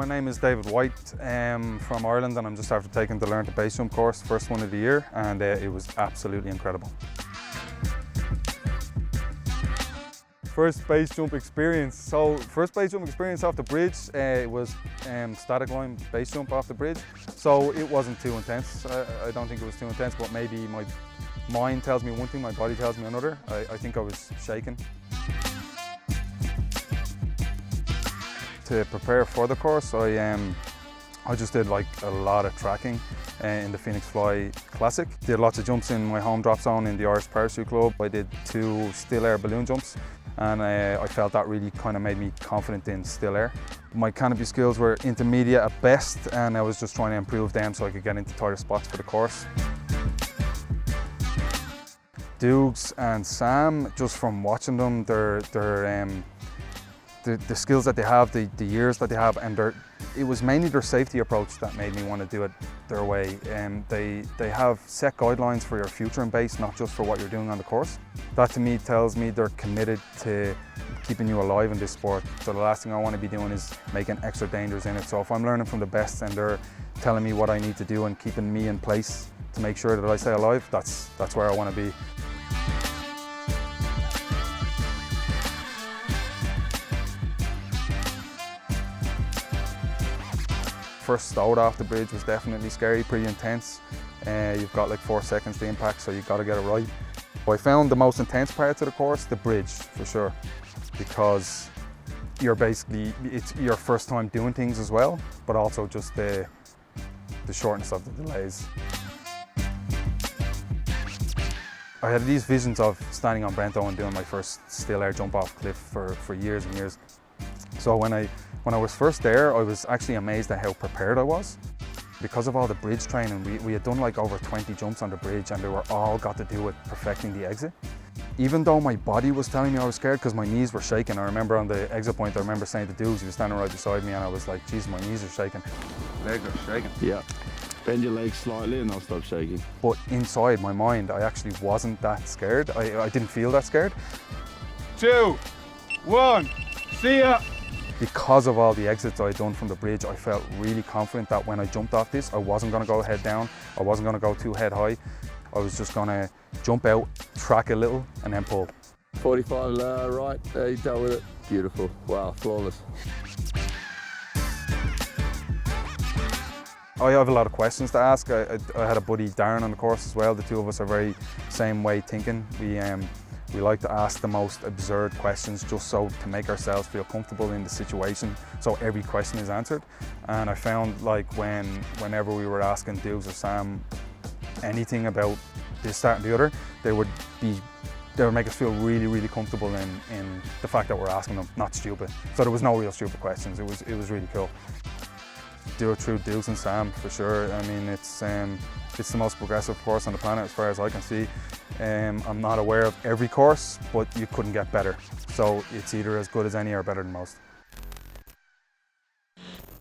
My name is David White from Ireland, and I'm just after taking the Learn to Base Jump course, first one of the year, and it was absolutely incredible. First base jump experience. So first base jump experience off the bridge, it was static line base jump off the bridge. So it wasn't too intense. I don't think it was too intense, but maybe my mind tells me one thing, my body tells me another. I think I was shaking. To prepare for the course, I just did like a lot of tracking in the Phoenix Fly Classic. Did lots of jumps in my home drop zone in the Irish Parachute Club. I did 2 still air balloon jumps, and I felt that really kind of made me confident in still air. My canopy skills were intermediate at best, and I was just trying to improve them so I could get into tighter spots for the course. Dougs and Sam, just from watching them, the skills that they have, the years that they have, and it was mainly their safety approach that made me want to do it their way. They have set guidelines for your future in base, not just for what you're doing on the course. That to me tells me they're committed to keeping you alive in this sport. So the last thing I want to be doing is making extra dangers in it. So if I'm learning from the best and they're telling me what I need to do and keeping me in place to make sure that I stay alive, that's where I want to be. First stoat off the bridge was definitely scary, pretty intense. You've got like 4 seconds to impact, so you've got to get it right. I found the most intense parts of the course, the bridge, for sure, because it's your first time doing things as well, but also just the shortness of the delays. I had these visions of standing on Brento and doing my first still air jump off cliff for years and years. So when I was first there, I was actually amazed at how prepared I was. Because of all the bridge training, we had done like over 20 jumps on the bridge, and they were all got to do with perfecting the exit. Even though my body was telling me I was scared because my knees were shaking. I remember on the exit point, I remember saying to Dougs, he was standing right beside me, and I was like, geez, my knees are shaking. Legs are shaking. Yeah. Bend your legs slightly and they'll stop shaking. But inside my mind, I actually wasn't that scared. I didn't feel that scared. 2, 1, see ya! Because of all the exits I'd done from the bridge, I felt really confident that when I jumped off this, I wasn't going to go head down, I wasn't going to go too head high. I was just going to jump out, track a little, and then pull. 45 right, there you dealt with it. Beautiful, wow, flawless. I have a lot of questions to ask. I had a buddy, Darren, on the course as well. The two of us are very same way thinking. We like to ask the most absurd questions just so to make ourselves feel comfortable in the situation, so every question is answered. And I found like whenever we were asking Dougs or Sam anything about this, that and the other, they would make us feel really, really comfortable in the fact that we're asking them, not stupid. So there was no real stupid questions. It was really cool. Do it through Dougs and Sam for sure. I mean, it's the most progressive course on the planet as far as I can see. I'm not aware of every course, but you couldn't get better. So it's either as good as any or better than most.